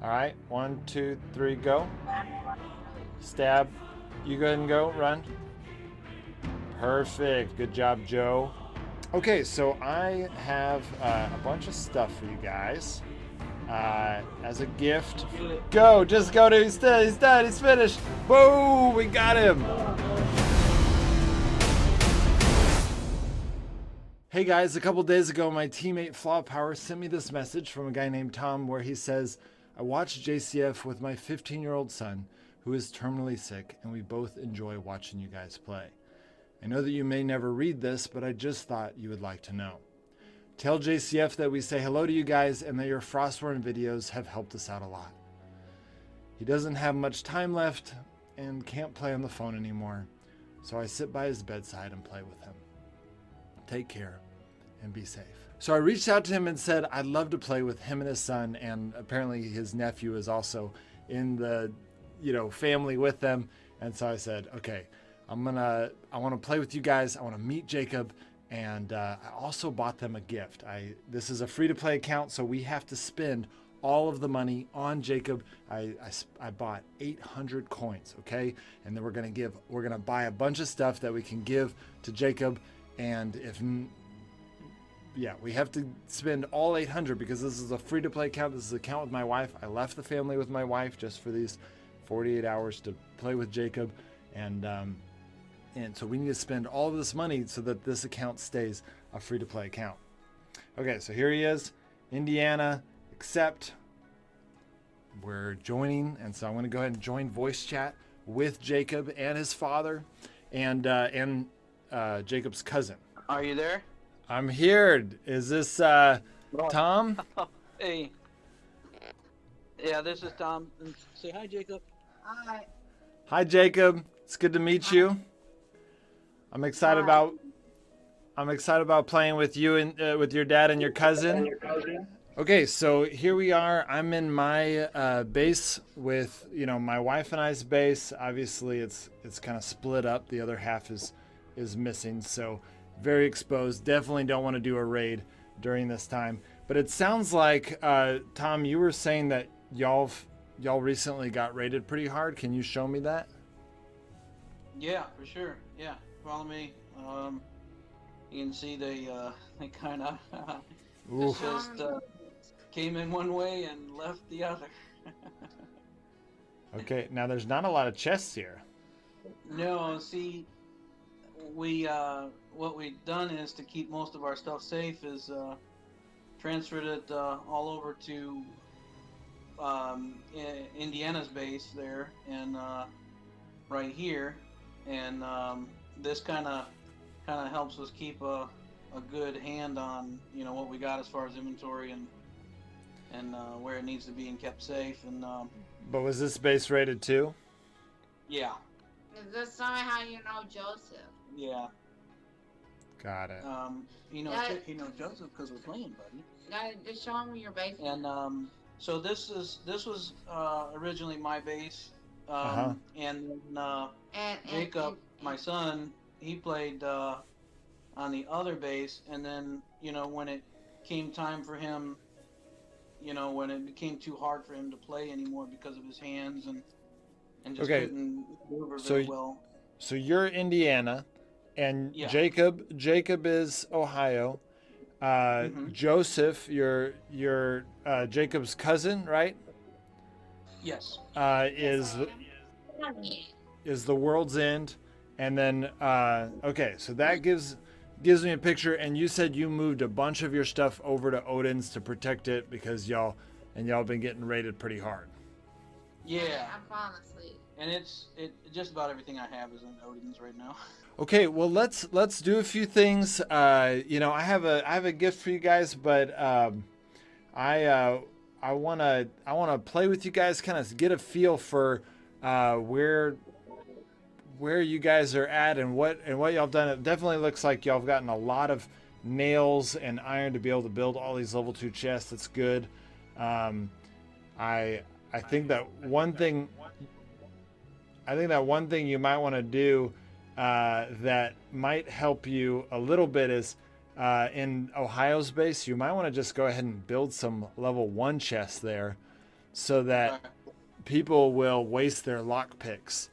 All right, 1, 2, 3, go. Stab. You go ahead and go. Run. Perfect. Good job, Joe. Okay, so I have a bunch of stuff for you guys as a gift. Go, just go to. He's done. He's done. He's finished. Boom! We got him. Hey guys, a couple days ago, my teammate Flaw Power sent me this message from a guy named Tom where he says, I watched JCF with my 15-year-old son who is terminally sick, and we both enjoy watching you guys play. I know that you may never read this, but I just thought you would like to know. Tell JCF that we say hello to you guys and that your Frostborn videos have helped us out a lot. He doesn't have much time left and can't play on the phone anymore, so I sit by his bedside and play with him. Take care and be safe. So I reached out to him and said I'd love to play with him and his son, and apparently his nephew is also in the family with them. And so I said, okay, I want to play with you guys. I want to meet Jacob, and I also bought them a gift. This is a free-to-play account, so we have to spend all of the money on Jacob. I bought 800 coins, okay, and then we're gonna buy a bunch of stuff that we can give to Jacob. And we have to spend all 800 because this is a free-to-play account. This is an account with my wife. I left the family with my wife just for these 48 hours to play with Jacob, and so we need to spend all of this money so that this account stays a free-to-play account. Okay, so here he is, Indiana, accept. We're joining, and so I'm going to go ahead and join voice chat with Jacob and his father, and Jacob's cousin. Are you there? I'm here. Is this Tom? Hey. Yeah, this is Tom. Say hi, Jacob. Hi. Hi, Jacob. It's good to meet you. I'm excited about playing with you and with your dad and your cousin. Okay, so here we are. I'm in my base with my wife and I's base. Obviously, it's kind of split up. The other half is missing, so very exposed. Definitely don't want to do a raid during this time. But it sounds like Tom, you were saying that y'all recently got raided pretty hard. Can you show me that? Yeah, for sure. Yeah, follow me. You can see they kind of just came in one way and left the other. Okay, now there's not a lot of chests here. No, see, we what we've done is to keep most of our stuff safe is transferred it all over to Indiana's base there and right here, and this kind of helps us keep a good hand on what we got as far as inventory and where it needs to be and kept safe. And But was this base raided too? Yeah. Is this somehow you know Joseph? Yeah. Got it. Joseph because we're playing, buddy. Just show me your base. And so this was originally my base, and Jacob, my son, he played on the other base, and then when it came time for him, when it became too hard for him to play anymore because of his hands and just couldn't maneuver very well. So you're Indiana, and Yeah. Jacob is Ohio. Joseph, you're Jacob's cousin, right? Yes. Is the World's End, and then okay, so that gives me a picture. And you said you moved a bunch of your stuff over to Odin's to protect it because y'all been getting raided pretty hard. Yeah. I'm falling asleep. And it's just about everything I have is in Odin's right now. Okay, well let's do a few things. I have a gift for you guys, but I wanna play with you guys, kind of get a feel for where you guys are at and what y'all have done. It definitely looks like y'all have gotten a lot of nails and iron to be able to build all these level 2 chests. That's good. I think that one thing you might want to do that might help you a little bit is in Ohio's base, you might want to just go ahead and build some level 1 chests there so that Okay. people will waste their lock picks.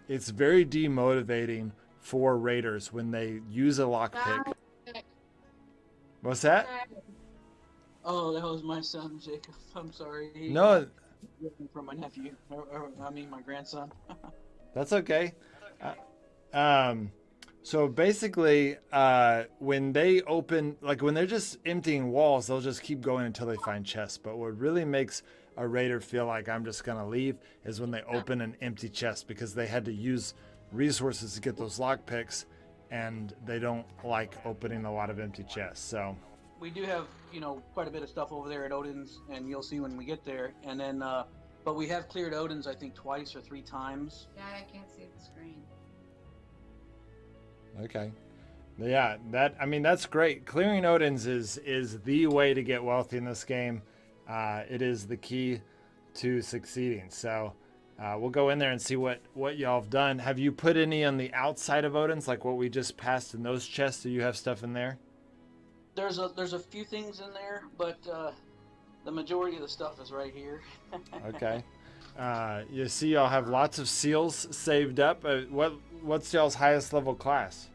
It's very demotivating for raiders when they use a lock pick. What's that? Oh, that was my son, Jacob. I'm sorry. He No, from my nephew, I mean my grandson. that's okay. Um, so basically, when they open, like when they're just emptying walls, they'll just keep going until they find chests. But what really makes a raider feel like I'm just gonna leave is when they open an empty chest, because they had to use resources to get those lock picks, and they don't like opening a lot of empty chests. So We do have, quite a bit of stuff over there at Odin's, and you'll see when we get there. And then, but we have cleared Odin's, I think, twice or 3 times. Yeah, I can't see the screen. okay, yeah, that's great. Clearing Odins is the way to get wealthy in this game. It is the key to succeeding. So we'll go in there and see what y'all have done. Have you put any on the outside of Odin's, like what we just passed in those chests? Do you have stuff in there? There's a few things in there, but the majority of the stuff is right here. Okay. You see y'all have lots of seals saved up. What's y'all's highest level class?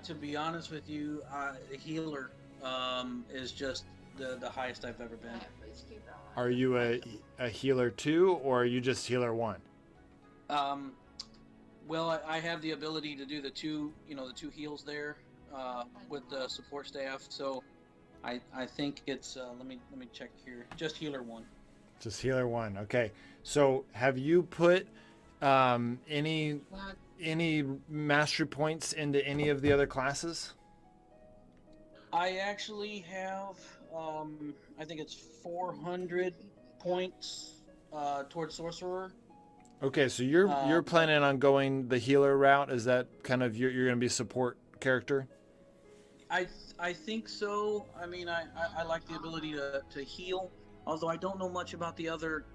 To be honest with you, the healer is just the highest I've ever been. Yeah, please keep going. Are you a healer 2, or are you just healer 1? Well, I have the ability to do the two heals there with the support staff. So I think it's let me check here. Just healer 1. Just healer 1. Okay. So have you put any mastery points into any of the other classes? I actually have I think it's 400 points towards sorcerer. Okay, so you're planning on going the healer route. Is that kind of you're going to be a support character? I think so. I mean, I like the ability to heal, although I don't know much about the other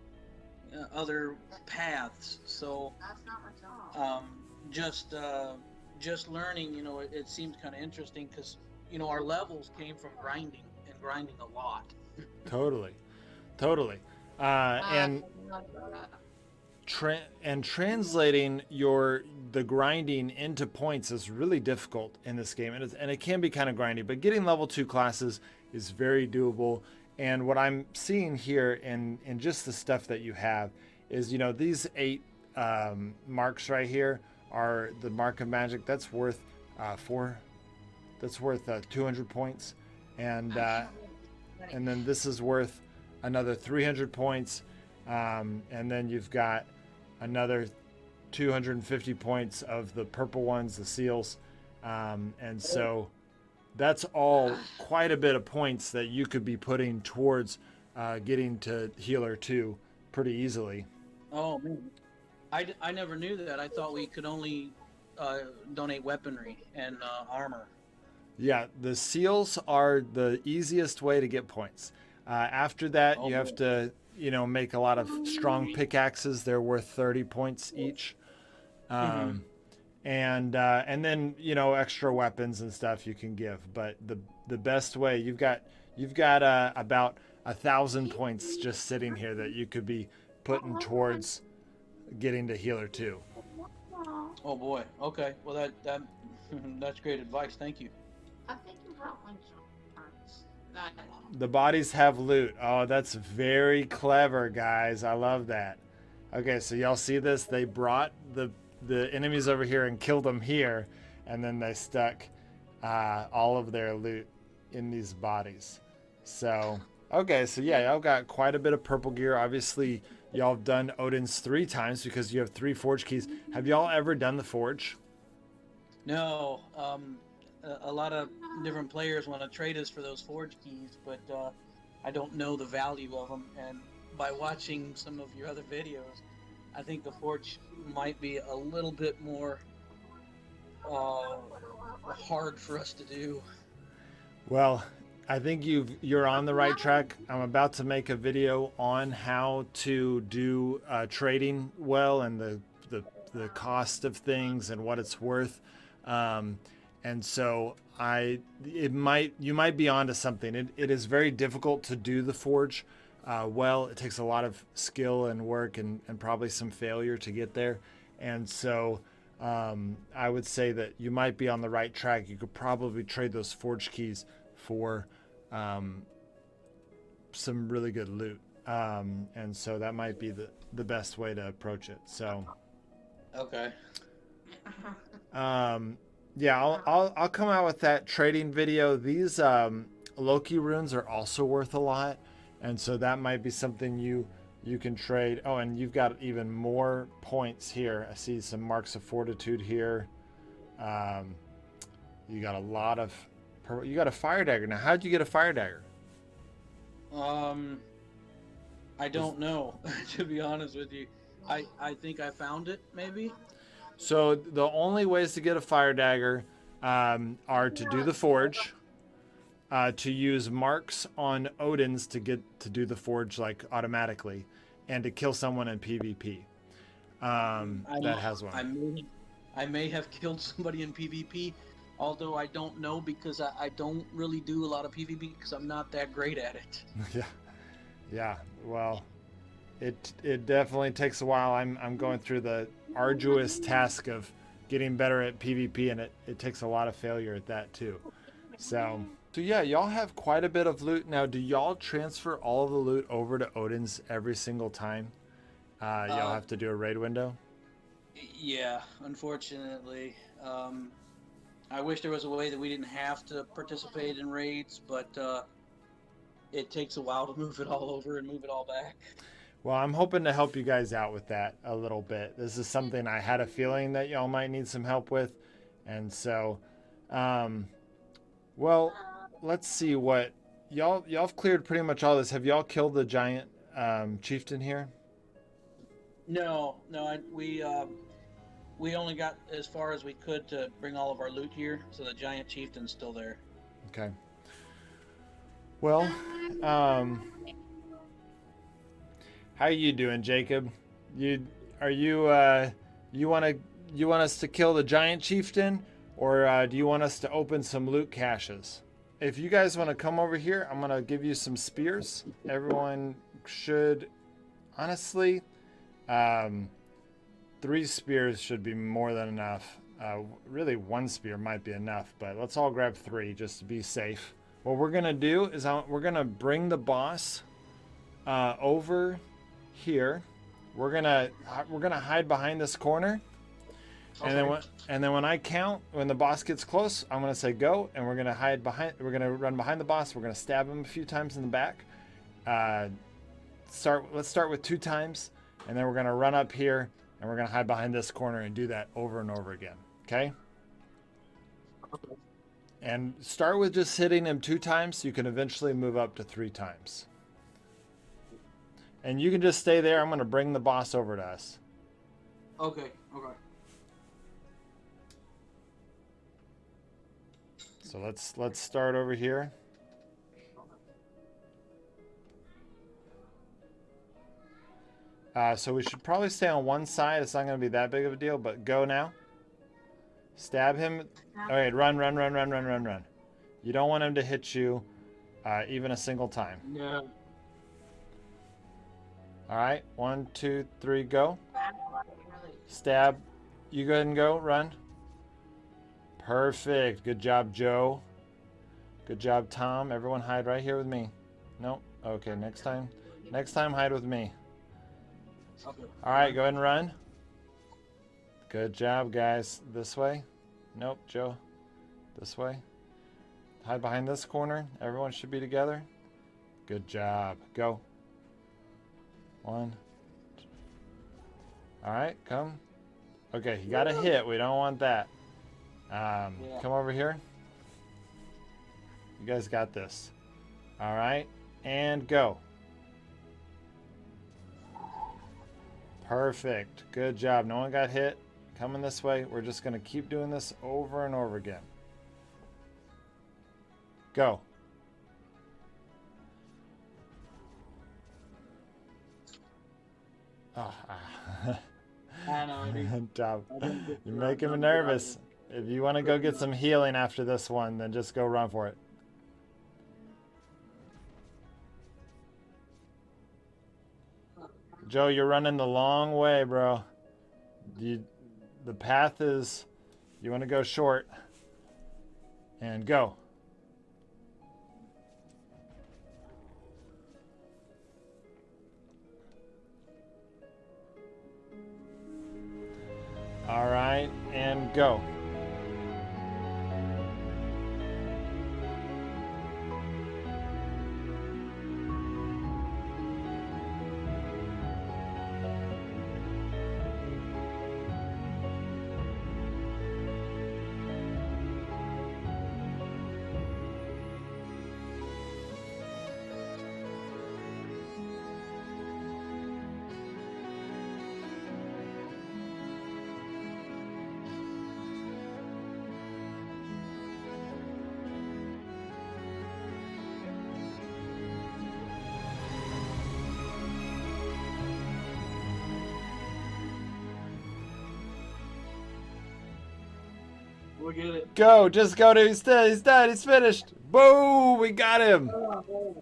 paths. So That's not my job. just learning, it seemed kind of interesting because our levels came from grinding a lot. Totally. And translating the grinding into points is really difficult in this game, and it can be kind of grindy, but getting level 2 classes is very doable. And what I'm seeing here in just the stuff that you have is, these 8 marks right here are the mark of magic. That's worth 200 points, and then this is worth another 300 points, and then you've got another 250 points of the purple ones, the seals, and so that's all quite a bit of points that you could be putting towards getting to healer 2 pretty easily. Oh man, I never knew that. I thought we could only donate weaponry and armor. Yeah, the seals are the easiest way to get points. After that, you have to, make a lot of strong pickaxes. They're worth 30 points each. And then, extra weapons and stuff you can give. But the best way, you've got about 1,000 points just sitting here that you could be putting towards getting to healer 2. Oh boy. Okay. Well, that that's great advice. Thank you. I think you brought one. The bodies have loot. Oh, that's very clever, guys. I love that. Okay, so y'all see this? They brought the enemies over here and killed them here, and then they stuck all of their loot in these bodies. So, okay, so yeah, y'all got quite a bit of purple gear. Obviously, y'all have done Odin's 3 times because you have 3 forge keys. Have y'all ever done the forge? No. A lot of different players want to trade us for those forge keys, but I don't know the value of them. And by watching some of your other videos, I think the forge might be a little bit more hard for us to do. Well, I think you're on the right track. I'm about to make a video on how to do trading well and the cost of things and what it's worth. And so you might be onto something. It is very difficult to do the forge. Well, it takes a lot of skill and work and probably some failure to get there. And so I would say that you might be on the right track. You could probably trade those forge keys for some really good loot. And so that might be the best way to approach it. So, Okay. yeah, I'll come out with that trading video. These Loki runes are also worth a lot, and so that might be something you can trade. Oh, and you've got even more points here. I see some marks of fortitude here. You got a lot of. You got a fire dagger now. How'd you get a fire dagger? I don't know, to be honest with you. I think I found it, maybe. So the only ways to get a fire dagger are to do the forge, to use marks on Odins to do the forge like automatically, and to kill someone in PvP. That has one. I may have killed somebody in PvP, although I don't know because I don't really do a lot of PvP because I'm not that great at it. Yeah. Well, it definitely takes a while. I'm going through the arduous task of getting better at PvP, and it takes a lot of failure at that too. So yeah, y'all have quite a bit of loot now. Do y'all transfer all of the loot over to Odin's every single time y'all have to do a raid window? Yeah, unfortunately. I wish there was a way that we didn't have to participate in raids, but it takes a while to move it all over and move it all back. Well, I'm hoping to help you guys out with that a little bit. This is something I had a feeling that y'all might need some help with. And so, well, let's see what y'all have cleared pretty much all this. Have y'all killed the giant chieftain here? No, we only got as far as we could to bring all of our loot here, so the giant chieftain's still there. Okay. Well, how you doing, Jacob? You want us to kill the giant chieftain, or do you want us to open some loot caches? If you guys want to come over here, I'm gonna give you some spears. Everyone should, honestly, 3 spears should be more than enough. Really, 1 spear might be enough, but let's all grab 3 just to be safe. What we're gonna do is we're gonna bring the boss over here. We're gonna hide behind this corner, Okay. and then when I count, when the boss gets close, I'm gonna say go, and we're gonna hide behind. We're gonna run behind the boss. We're gonna stab him a few times in the back. Let's start with 2 times, and then we're gonna run up here, and we're gonna hide behind this corner and do that over and over again. Okay? And start with just hitting him 2 times. You can eventually move up to 3 times. And you can just stay there. I'm going to bring the boss over to us. Okay. So let's start over here. So we should probably stay on one side. It's not going to be that big of a deal, but go now. Stab him. All right, run. You don't want him to hit you even a single time. Yeah. All right, 1, 2, 3, go. Stab. You go ahead and go. Run. Perfect. Good job, Joe. Good job, Tom. Everyone hide right here with me. Nope. Okay, next time. Next time, hide with me. Okay. All right, go ahead and run. Good job, guys. This way. Nope, Joe. This way. Hide behind this corner. Everyone should be together. Good job. Go. 1. All right, come. Okay, you got a hit. We don't want that. Come over here. You guys got this. All right, and go. Perfect. Good job. No one got hit. Coming this way. We're just going to keep doing this over and over again. Go. Oh, I know. You're making me nervous. If you want to go get some healing after this one, then just go run for it. Joe, you're running the long way, bro. The path is, you want to go short. And go. All right, and go. We'll get it. Go, just go to, he's dead, he's finished. Boom, we got him. All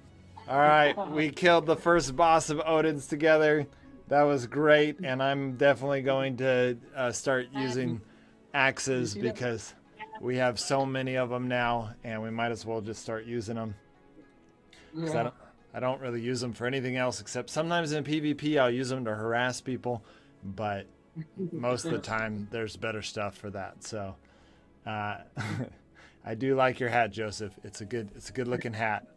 right, we killed the first boss of Odin's together. That was great, and I'm definitely going to start using axes because we have so many of them now, and we might as well just start using them. Yeah. I don't really use them for anything else except sometimes in PvP I'll use them to harass people, but most of the time there's better stuff for that. So I do like your hat, Joseph. It's a good looking hat.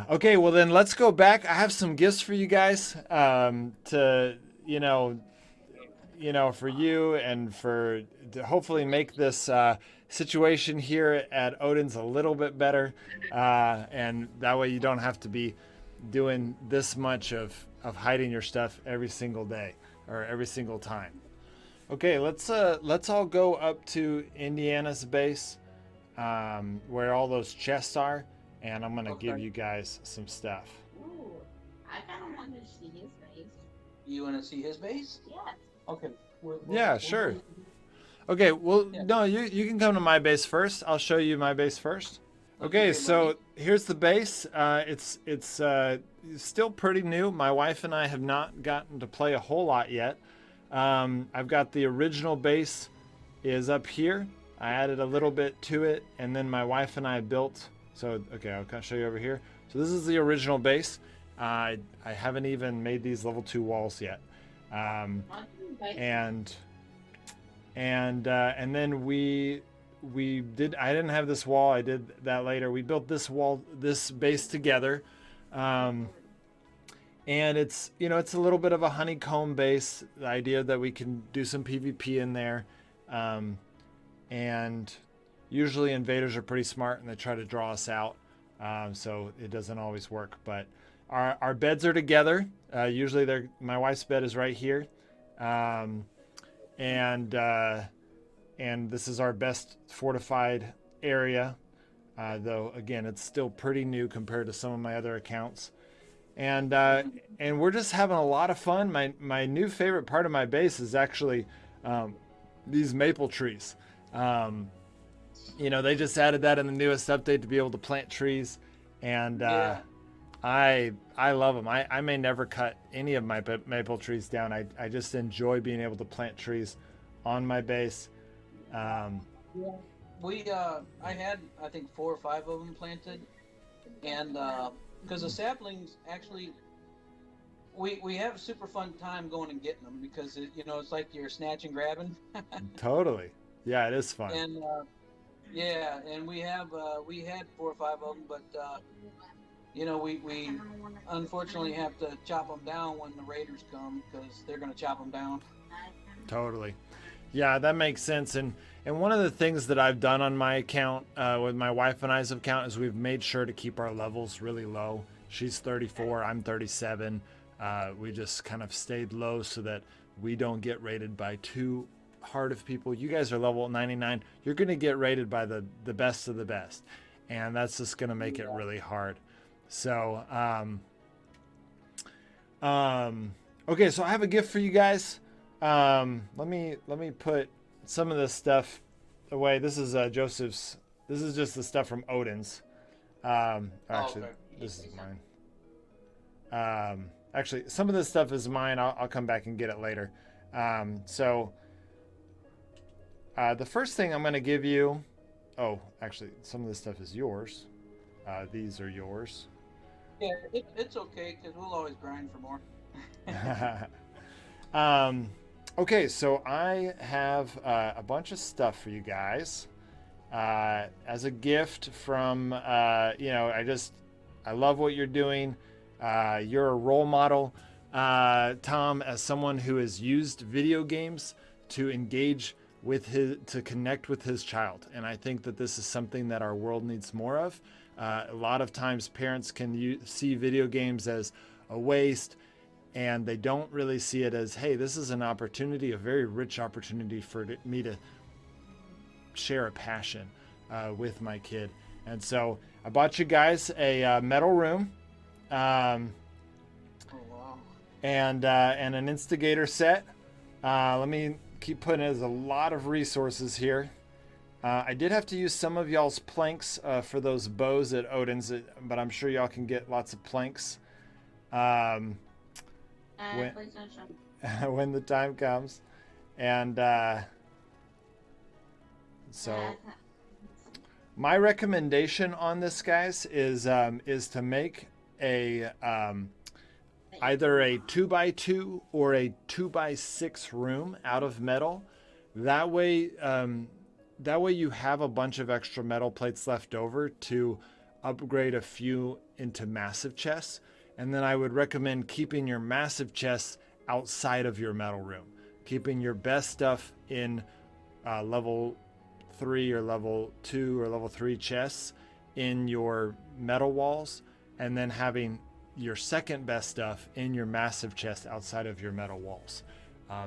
Okay, well then let's go back. I have some gifts for you guys to for you and to hopefully make this situation here at Odin's a little bit better, and that way you don't have to be doing this much of hiding your stuff every single day or every single time. Okay, let's all go up to Indiana's base, where all those chests are, and I'm gonna give you guys some stuff. Ooh, I kind of wanted to see his face. You want to see his base? Yes. Okay. Yeah, sure. Okay, well, Yeah. no, you can come to my base first. I'll show you my base first. Okay, so here's the base. It's still pretty new. My wife and I have not gotten to play a whole lot yet. I've got the original base is up here. I added a little bit to it, and then my wife and I built. So okay, I'll kind of show you over here. So this is the original base. I haven't even made these level 2 walls yet. And then we did. I didn't have this wall. I did that later. We built this base together, and it's it's a little bit of a honeycomb base. The idea that we can do some PvP in there, and usually invaders are pretty smart and they try to draw us out, so it doesn't always work. But our beds are together. Usually my wife's bed is right here. And this is our best fortified area, though again it's still pretty new compared to some of my other accounts, and we're just having a lot of fun. My new favorite part of my base is actually these maple trees. They just added that in the newest update to be able to plant trees, and Yeah. I love them. I may never cut any of my maple trees down. I just enjoy being able to plant trees on my base. I had I think 4 or 5 of them planted, and because the saplings actually, we have a super fun time going and getting them because it's like you're snatch and grabbing. Totally. Yeah, it is fun. And and we had 4 or 5 of them, but we unfortunately have to chop them down when the raiders come because they're going to chop them down. Totally. Yeah, that makes sense. And one of the things that I've done on my account, with my wife and I's account, is we've made sure to keep our levels really low. She's 34, I'm 37. We just kind of stayed low so that we don't get raided by too hard of people. You guys are level 99. You're going to get raided by the best of the best. And that's just going to make it really hard. So, okay, so I have a gift for you guys. Let me put some of this stuff away. This is Joseph's. This is just the stuff from Odin's. Actually, okay. this is mine. Actually, some of this stuff is mine. I'll come back and get it later. The first thing I'm going to give you. Oh, actually, some of this stuff is yours. These are yours. Yeah, it's okay because we'll always grind for more. Okay, so I have a bunch of stuff for you guys as a gift from, I love what you're doing. You're a role model, Tom, as someone who has used video games to engage with to connect with his child. And I think that this is something that our world needs more of. A lot of times parents can see video games as a waste, and they don't really see it as, hey, this is an opportunity, a very rich opportunity for me to share a passion with my kid. And so I bought you guys a metal room Oh wow! and an instigator set. Let me keep putting it as a lot of resources here. I did have to use some of y'all's planks for those bows at Odin's, but I'm sure y'all can get lots of planks when the time comes. And so my recommendation on this, guys, is to make a either a 2x2 or a 2x6 room out of metal. That way you have a bunch of extra metal plates left over to upgrade a few into massive chests. And then I would recommend keeping your massive chests outside of your metal room, keeping your best stuff in level 3 or level 2 or level 3 chests in your metal walls, and then having your second best stuff in your massive chest outside of your metal walls.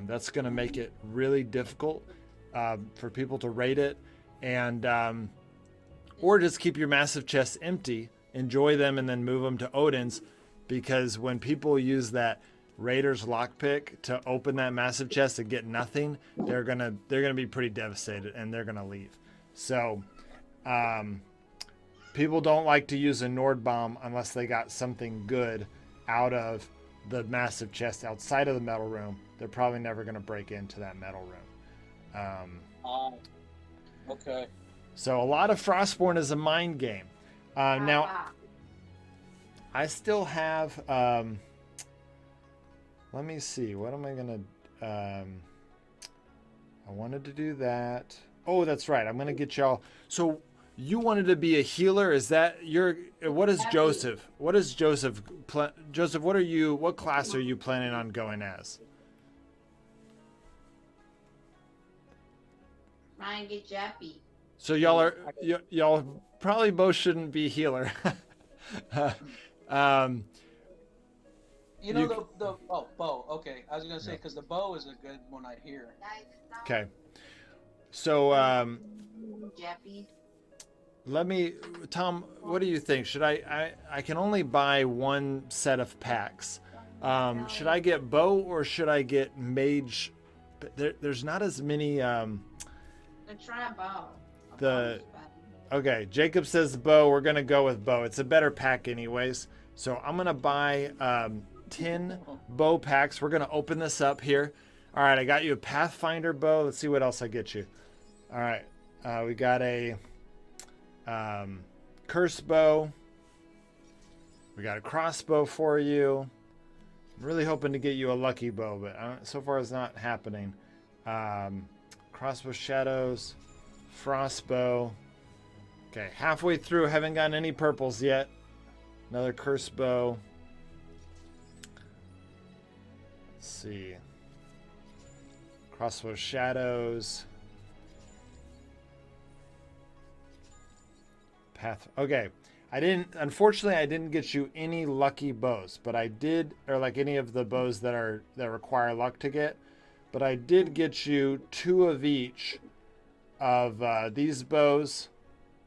That's going to make it really difficult for people to raid it, and or just keep your massive chests empty, enjoy them, and then move them to Odin's, because when people use that Raider's lockpick to open that massive chest and get nothing, they're gonna be pretty devastated and they're gonna leave. So people don't like to use a Nord bomb unless they got something good out of the massive chest outside of the metal room. They're probably never gonna break into that metal room. Okay. So a lot of Frostborn is a mind game. Now I still have let me see, what am I gonna I wanted to do that. Oh, that's right, I'm gonna get y'all. So you wanted to be a healer? Is that your? What is Joseph? What is Joseph? Joseph, what class are you planning on going as? Ryan, get Jappy. So y'all probably both shouldn't be healer. You know the bow. Okay, I was gonna say because the bow is a good one I hear. Okay. So Jappy. Tom, what do you think? Should I can only buy one set of packs. Should I get bow or should I get mage? There's not as many. Try bow. Okay, Jacob says bow. We're gonna go with bow. It's a better pack anyways. So I'm gonna buy 10 bow packs. We're gonna open this up here. All right, I got you a Pathfinder bow. Let's see what else I get you. All right, we got a curse bow. We got a crossbow for you. I'm really hoping to get you a lucky bow, but so far it's not happening. Crossbow shadows, frostbow. Okay, halfway through, haven't gotten any purples yet. Another curse bow. Let's see. Crossbow shadows. Okay, unfortunately I didn't get you any lucky bows, but I did, or like any of the bows that require luck to get, but I did get you 2 of each of these bows.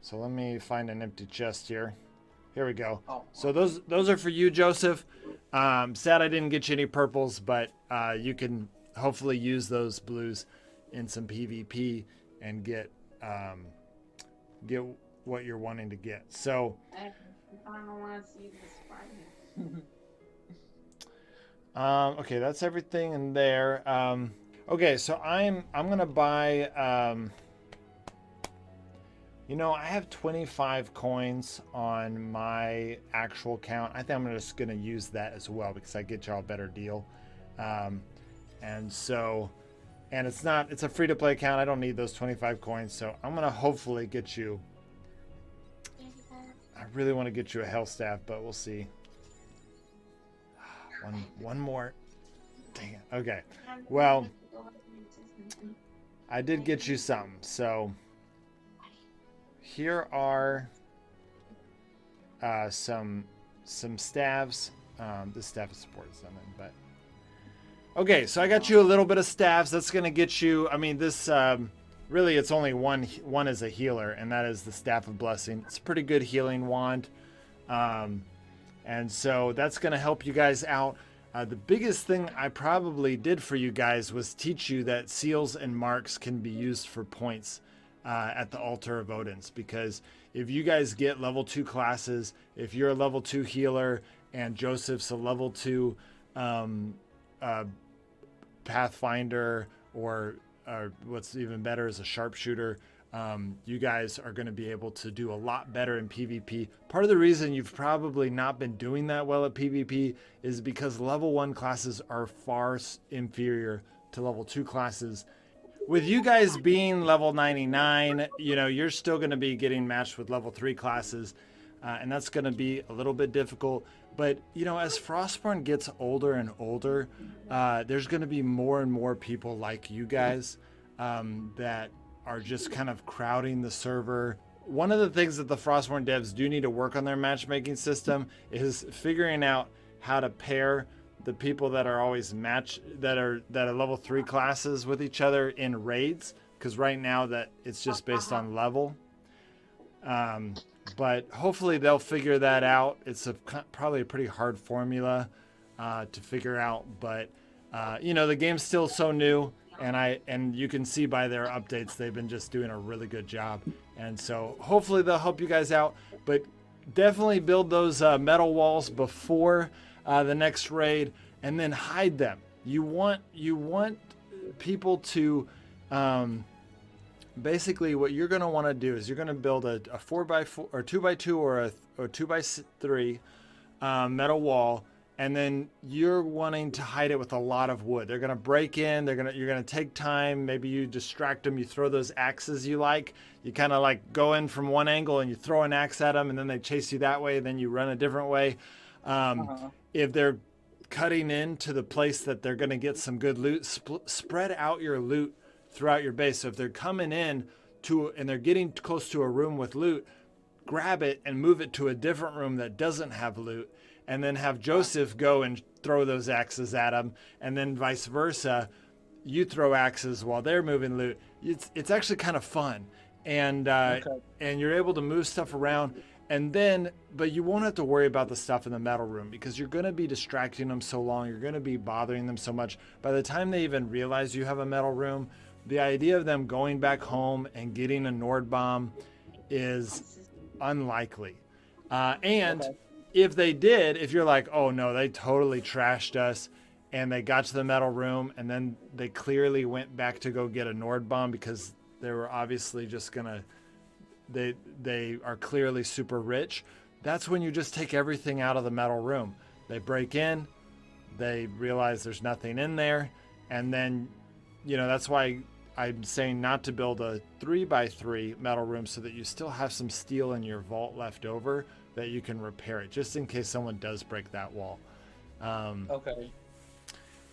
So let me find an empty chest here. Here we go. So those are for you, Joseph. Sad I didn't get you any purples, but you can hopefully use those blues in some PvP and get what you're wanting to get. So I don't want to see the spider. okay, that's everything in there. Okay, so I'm gonna buy. I have 25 coins on my actual account. I think I'm just gonna use that as well because I get y'all a better deal. And it's a free to play account. I don't need those 25 coins, so I'm gonna hopefully get you. I really want to get you a health staff, but we'll see. One more. Dang it. Okay. Well, I did get you some. So here are some staves. This staff is supported something, but okay. So I got you a little bit of staves. That's gonna get you. I mean, this really it's only one is a healer, and that is the Staff of Blessing. It's a pretty good healing wand. And so that's going to help you guys out. The biggest thing I probably did for you guys was teach you that seals and marks can be used for points at the altar of Odin's, because if you guys get level 2 classes, if you're a level 2 healer and Joseph's a level 2 Pathfinder, or what's even better is a sharpshooter, you guys are going to be able to do a lot better in PvP. Part of the reason you've probably not been doing that well at PvP is because level 1 classes are far inferior to level 2 classes. With you guys being level 99, you're still going to be getting matched with level 3 classes, and that's going to be a little bit difficult. But, as Frostborn gets older and older, there's going to be more and more people like you guys that are just kind of crowding the server. One of the things that the Frostborn devs do need to work on their matchmaking system is figuring out how to pair the people that are always that are level 3 classes with each other in raids, because right now that it's just based on level. But hopefully they'll figure that out. It's probably a pretty hard formula to figure out, but the game's still so new. And you can see by their updates, they've been just doing a really good job. And so hopefully they'll help you guys out. But definitely build those metal walls before the next raid, and then hide them. You want people to basically what you're going to want to do is you're going to build a 4x4 or 2x2 or a 2x3 metal wall. And then you're wanting to hide it with a lot of wood. They're going to break in. You're going to take time. Maybe you distract them. You throw those axes you like. You kind of like go in from one angle and you throw an axe at them, and then they chase you that way. Then you run a different way. If they're cutting into the place that they're going to get some good loot, spread out your loot throughout your base. So if they're coming in and they're getting close to a room with loot, grab it and move it to a different room that doesn't have loot. And then have Joseph go and throw those axes at them, and then vice versa. You throw axes while they're moving loot. It's actually kind of fun, and you're able to move stuff around. And then, but you won't have to worry about the stuff in the metal room because you're going to be distracting them so long. You're going to be bothering them so much. By the time they even realize you have a metal room, the idea of them going back home and getting a Nord bomb is unlikely. If they did, if you're like, oh no, they totally trashed us, and they got to the metal room and then they clearly went back to go get a Nord bomb because they were obviously just gonna, they are clearly super rich, that's when you just take everything out of the metal room. They break in, they realize there's nothing in there, and then, that's why I'm saying not to build a 3x3 metal room, so that you still have some steel in your vault left over that you can repair it, just in case someone does break that wall. Okay.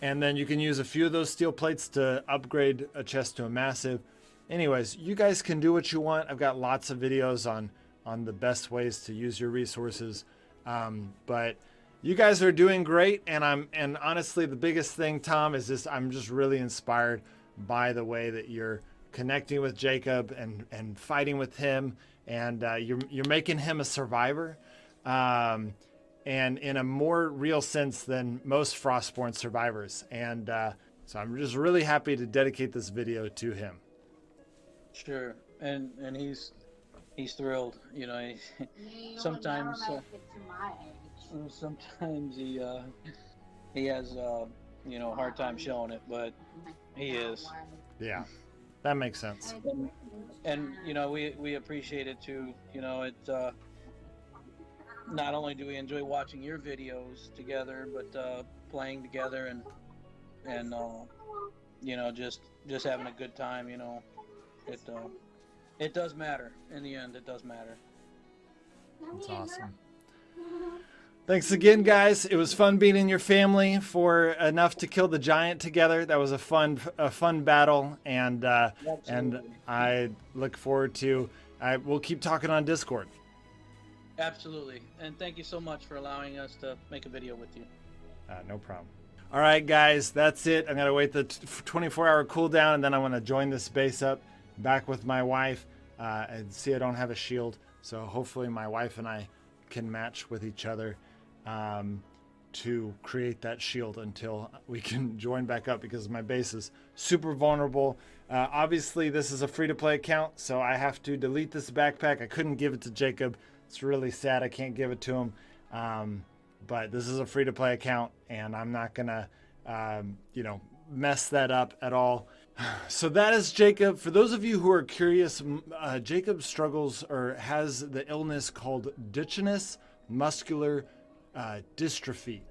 And then you can use a few of those steel plates to upgrade a chest to a massive. Anyways, you guys can do what you want. I've got lots of videos on the best ways to use your resources. But you guys are doing great. And honestly, the biggest thing, Tom, is I'm just really inspired by the way that you're connecting with Jacob and fighting with him. And you're making him a survivor, and in a more real sense than most Frostborn survivors. And So I'm just really happy to dedicate this video to him. Sure, and he's thrilled. You know, sometimes sometimes he has you know, a hard time showing it, but he is. Yeah, that makes sense. And you know, we appreciate it too. You know, it not only do we enjoy watching your videos together, but playing together and you know, just having a good time. You know, it does matter in the end. It does matter. That's awesome. Thanks again, guys. It was fun being in your family for enough to kill the giant together. That was a fun battle, and I look forward to. We'll keep talking on Discord. Absolutely, and thank you so much for allowing us to make a video with you. No problem. All right, guys, that's it. I'm gonna wait the 24-hour cooldown, and then I want to join this base up back with my wife. And see, I don't have a shield, so hopefully my wife and I can match with each other to create that shield until we can join back up, because my base is super vulnerable. Obviously, this is a free-to-play account, so I have to delete this backpack. I couldn't give it to Jacob. It's really sad I can't give it to him. But this is a free-to-play account, and I'm not gonna, you know, mess that up at all. So that is Jacob. For those of you who are curious, Jacob struggles or has the illness called Duchenne muscular dystrophy.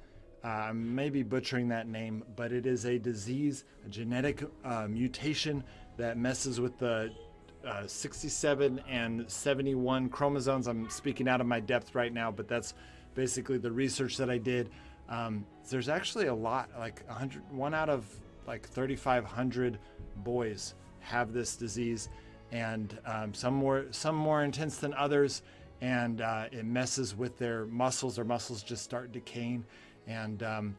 I may be butchering that name, but it is a disease, a genetic mutation that messes with the 67 and 71 chromosomes. I'm speaking out of my depth right now, but that's basically the research that I did. There's actually a lot, like 1 out of like 3,500 boys have this disease, and some more intense than others, and it messes with their muscles. Their muscles just start decaying. And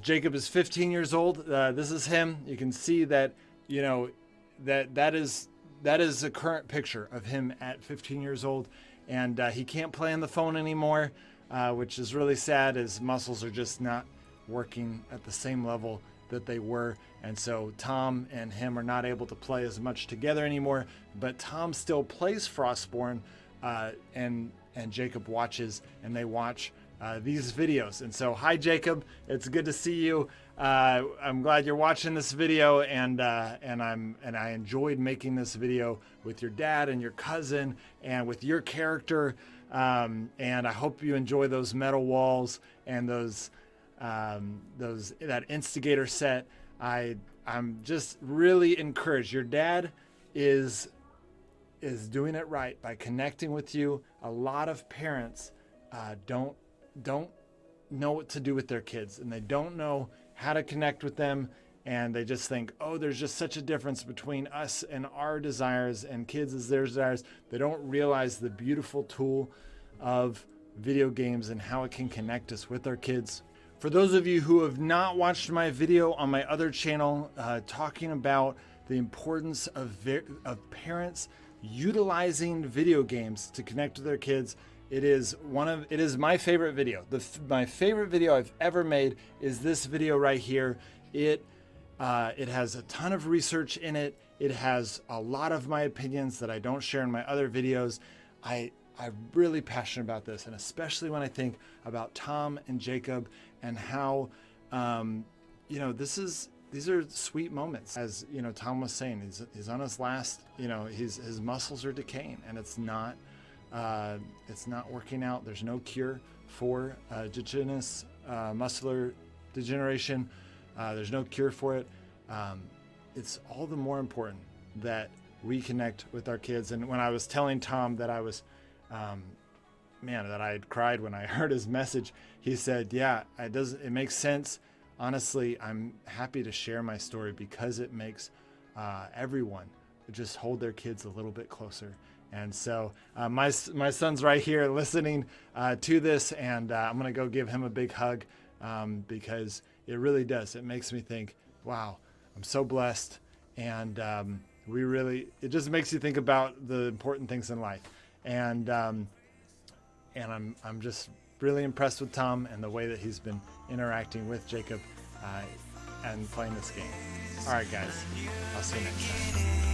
Jacob is 15 years old. This is him. You can see that, you know, that is a current picture of him at 15 years old, and he can't play on the phone anymore, which is really sad. His muscles are just not working at the same level that they were, and so Tom and him are not able to play as much together anymore. But Tom still plays Frostborn, and Jacob watches, and they watch these videos. And so, hi Jacob, it's good to see you. I'm glad you're watching this video, and I enjoyed making this video with your dad and your cousin and with your character, and I hope you enjoy those metal walls and that instigator set. I'm just really encouraged. Your dad is doing it right by connecting with you. A lot of parents don't know what to do with their kids, and they don't know how to connect with them, and they just think, oh, there's just such a difference between us and our desires and kids as their desires. They don't realize the beautiful tool of video games and how it can connect us with our kids. For those of you who have not watched my video on my other channel talking about the importance of parents utilizing video games to connect with their kids, it is my favorite video. My favorite video I've ever made is this video right here. It has a ton of research in it. It has a lot of my opinions that I don't share in my other videos. I'm really passionate about this, and especially when I think about Tom and Jacob and how, you know, these are sweet moments. As you know, Tom was saying, he's on his last, you know, his muscles are decaying, and it's not working out. There's no cure for Duchenne muscular degeneration. There's no cure for it. It's all the more important that we connect with our kids. And when I was telling Tom that I was, that I had cried when I heard his message, he said, yeah, it makes sense. Honestly, I'm happy to share my story because it makes everyone just hold their kids a little bit closer. And so my son's right here listening to this, and I'm going to go give him a big hug because it really does. It makes me think, wow, I'm so blessed. And it just makes you think about the important things in life. And I'm just really impressed with Tom and the way that he's been interacting with Jacob. and playing this game. All right, guys. I'll see you next time.